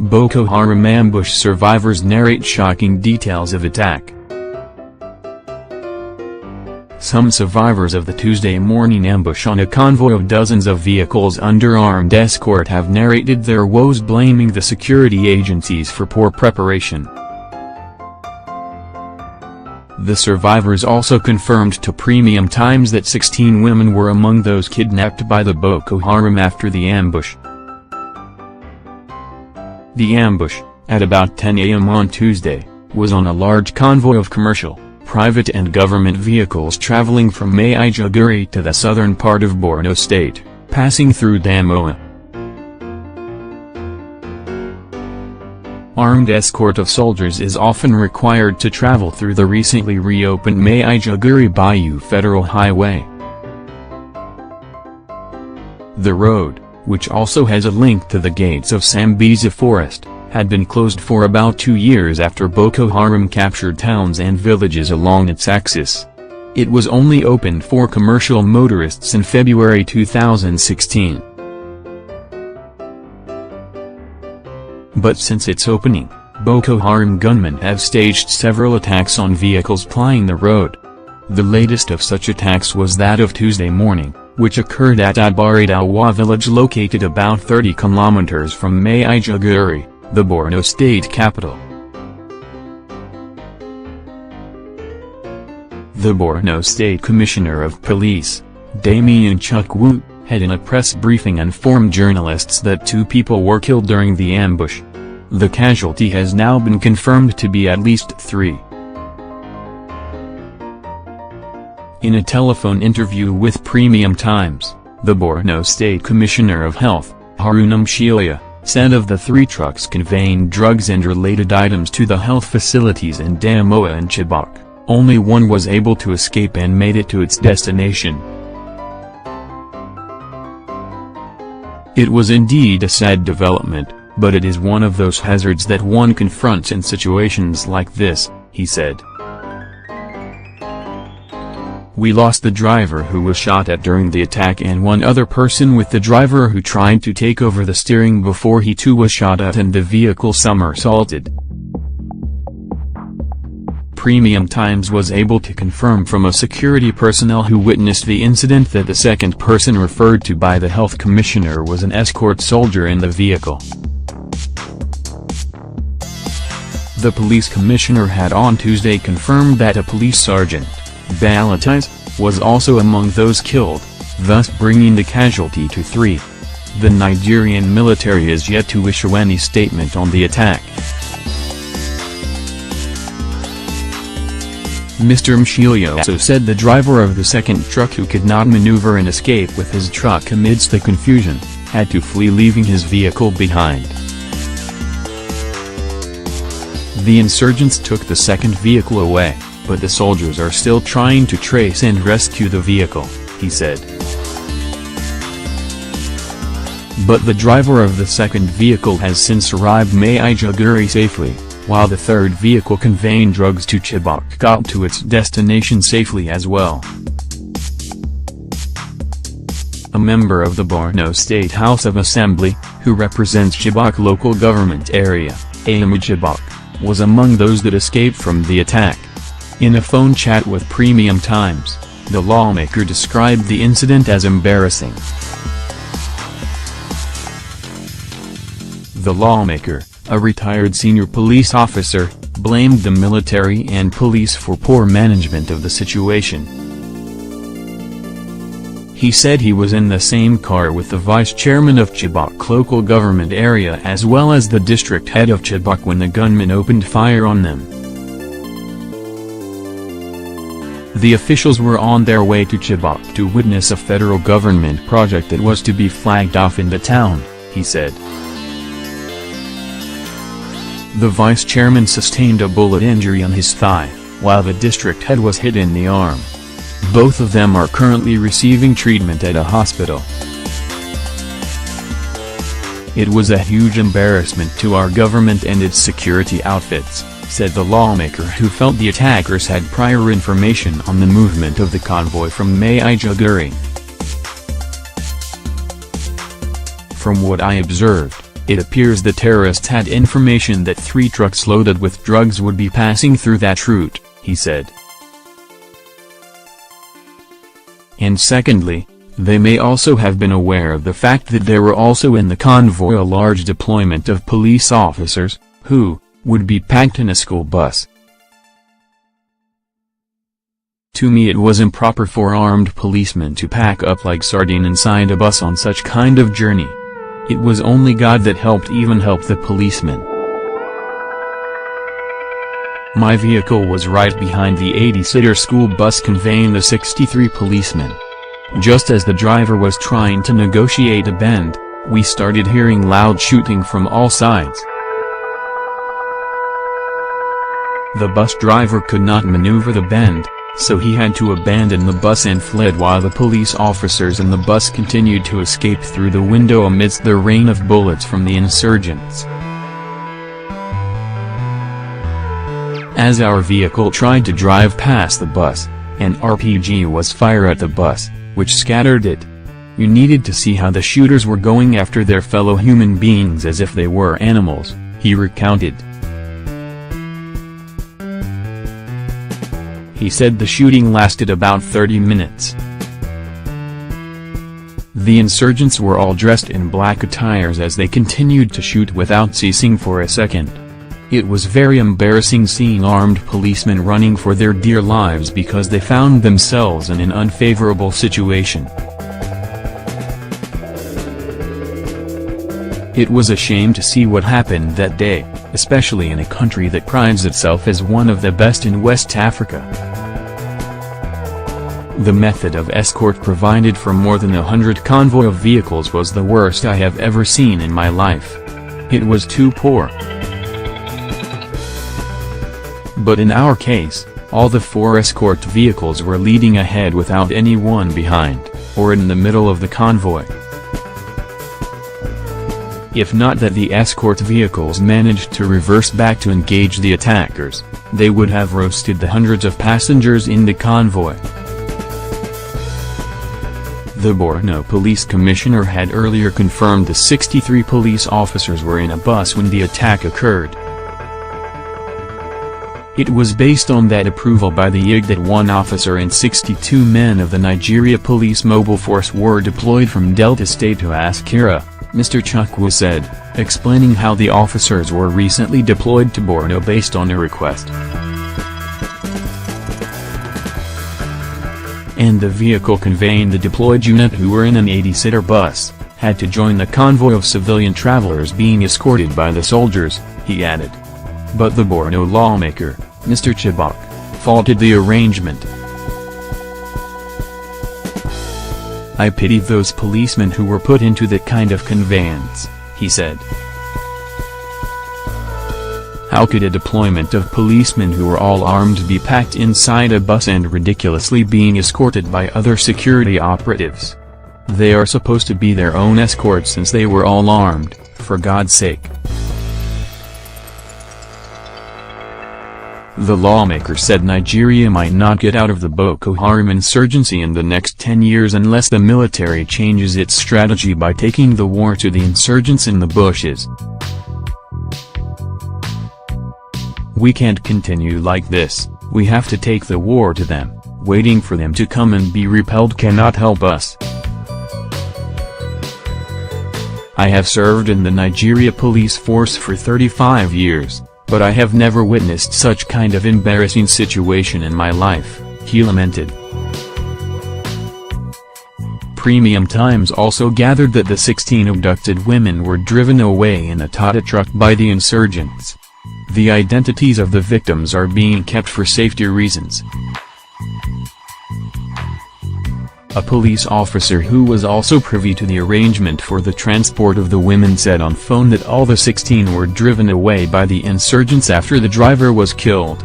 Boko Haram ambush survivors narrate shocking details of attack. Some survivors of the Tuesday morning ambush on a convoy of dozens of vehicles under armed escort have narrated their woes, blaming the security agencies for poor preparation. The survivors also confirmed to Premium Times that 16 women were among those kidnapped by the Boko Haram after the ambush. The ambush, at about 10 a.m. on Tuesday, was on a large convoy of commercial, private and government vehicles traveling from Maiduguri to the southern part of Borno State, passing through Damboa. Armed escort of soldiers is often required to travel through the recently reopened Maiduguri Bayou Federal Highway. The road, which also has a link to the gates of Sambisa Forest, had been closed for about 2 years after Boko Haram captured towns and villages along its axis. It was only opened for commercial motorists in February 2016. But since its opening, Boko Haram gunmen have staged several attacks on vehicles plying the road. The latest of such attacks was that of Tuesday morning, which occurred at Damboa village located about 30 kilometers from Maiduguri, the Borno State capital. The Borno State Commissioner of Police, Damian Chukwu, had in a press briefing informed journalists that 2 people were killed during the ambush. The casualty has now been confirmed to be at least 3. In a telephone interview with Premium Times, the Borno State Commissioner of Health, Haram, said of the 3 trucks conveying drugs and related items to the health facilities in Damboa and Chibok, only one was able to escape and made it to its destination. It was indeed a sad development, but it is one of those hazards that one confronts in situations like this, he said. We lost the driver who was shot at during the attack and one other person with the driver who tried to take over the steering before he too was shot at and the vehicle somersaulted. Premium Times was able to confirm from a security personnel who witnessed the incident that the second person referred to by the health commissioner was an escort soldier in the vehicle. The police commissioner had on Tuesday confirmed that a police sergeant, Balatis, was also among those killed, thus bringing the casualty to 3. The Nigerian military is yet to issue any statement on the attack. Mr. Mshilio also said the driver of the second truck, who could not maneuver and escape with his truck amidst the confusion, had to flee, leaving his vehicle behind. The insurgents took the second vehicle away, but the soldiers are still trying to trace and rescue the vehicle, he said. But the driver of the second vehicle has since arrived Maiduguri safely, while the third vehicle conveying drugs to Chibok got to its destination safely as well. A member of the Borno State House of Assembly, who represents Chibok local government area, Chibok, was among those that escaped from the attack. In a phone chat with Premium Times, the lawmaker described the incident as embarrassing. The lawmaker, a retired senior police officer, blamed the military and police for poor management of the situation. He said he was in the same car with the vice chairman of Chibok local government area as well as the district head of Chibok when the gunmen opened fire on them. The officials were on their way to Chibok to witness a federal government project that was to be flagged off in the town, he said. The vice chairman sustained a bullet injury on his thigh, while the district head was hit in the arm. Both of them are currently receiving treatment at a hospital. It was a huge embarrassment to our government and its security outfits, said the lawmaker, who felt the attackers had prior information on the movement of the convoy from Maiduguri. From what I observed, It appears the terrorists had information that 3 trucks loaded with drugs would be passing through that route, he said. And secondly, they may also have been aware of the fact that there were also in the convoy a large deployment of police officers, who would be packed in a school bus. To me it was improper for armed policemen to pack up like sardine inside a bus on such kind of journey. It was only God that helped the policemen. My vehicle was right behind the 80-seater school bus conveying the 63 policemen. Just as the driver was trying to negotiate a bend, we started hearing loud shooting from all sides. The bus driver could not maneuver the bend, so he had to abandon the bus and fled while the police officers in the bus continued to escape through the window amidst the rain of bullets from the insurgents. As our vehicle tried to drive past the bus, an RPG was fired at the bus, which scattered it. You needed to see how the shooters were going after their fellow human beings as if they were animals, he recounted. He said the shooting lasted about 30 minutes. The insurgents were all dressed in black attires as they continued to shoot without ceasing for a second. It was very embarrassing seeing armed policemen running for their dear lives because they found themselves in an unfavorable situation. It was a shame to see what happened that day, especially in a country that prides itself as one of the best in West Africa. The method of escort provided for more than 100 convoy of vehicles was the worst I have ever seen in my life. It was too poor. But in our case, all the 4 escort vehicles were leading ahead without anyone behind, or in the middle of the convoy. If not that the escort vehicles managed to reverse back to engage the attackers, they would have roasted the hundreds of passengers in the convoy. The Borno Police Commissioner had earlier confirmed the 63 police officers were in a bus when the attack occurred. It was based on that approval by the IG that 1 officer and 62 men of the Nigeria Police Mobile Force were deployed from Delta State to Askira, Mr. Chukwu said, explaining how the officers were recently deployed to Borno based on a request. And the vehicle conveying the deployed unit, who were in an 80-seater bus, had to join the convoy of civilian travelers being escorted by the soldiers, he added. But the Borno lawmaker, Mr. Chibok, faulted the arrangement. I pity those policemen who were put into that kind of conveyance, he said. How could a deployment of policemen who were all armed be packed inside a bus and ridiculously being escorted by other security operatives? They are supposed to be their own escort since they were all armed, for God's sake. The lawmaker said Nigeria might not get out of the Boko Haram insurgency in the next 10 years unless the military changes its strategy by taking the war to the insurgents in the bushes. We can't continue like this, we have to take the war to them. Waiting for them to come and be repelled cannot help us. I have served in the Nigeria police force for 35 years, but I have never witnessed such kind of embarrassing situation in my life, he lamented. Premium Times also gathered that the 16 abducted women were driven away in a Tata truck by the insurgents. The identities of the victims are being kept for safety reasons. A police officer who was also privy to the arrangement for the transport of the women said on phone that all the 16 were driven away by the insurgents after the driver was killed.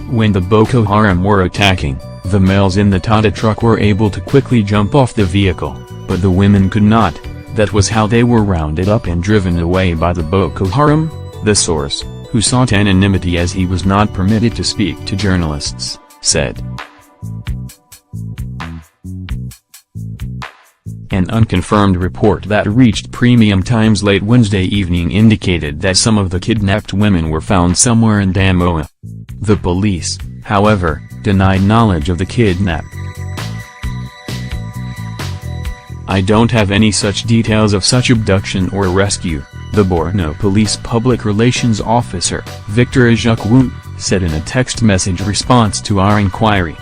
When the Boko Haram were attacking, the males in the Tata truck were able to quickly jump off the vehicle, but the women could not. That was how they were rounded up and driven away by the Boko Haram, the source, who sought anonymity as he was not permitted to speak to journalists, said. An unconfirmed report that reached Premium Times late Wednesday evening indicated that some of the kidnapped women were found somewhere in Damboa. The police, however, denied knowledge of the kidnap. "I don't have any such details of such abduction or rescue," the Borno Police Public Relations Officer, Victor Ajukwun, said in a text message response to our inquiry.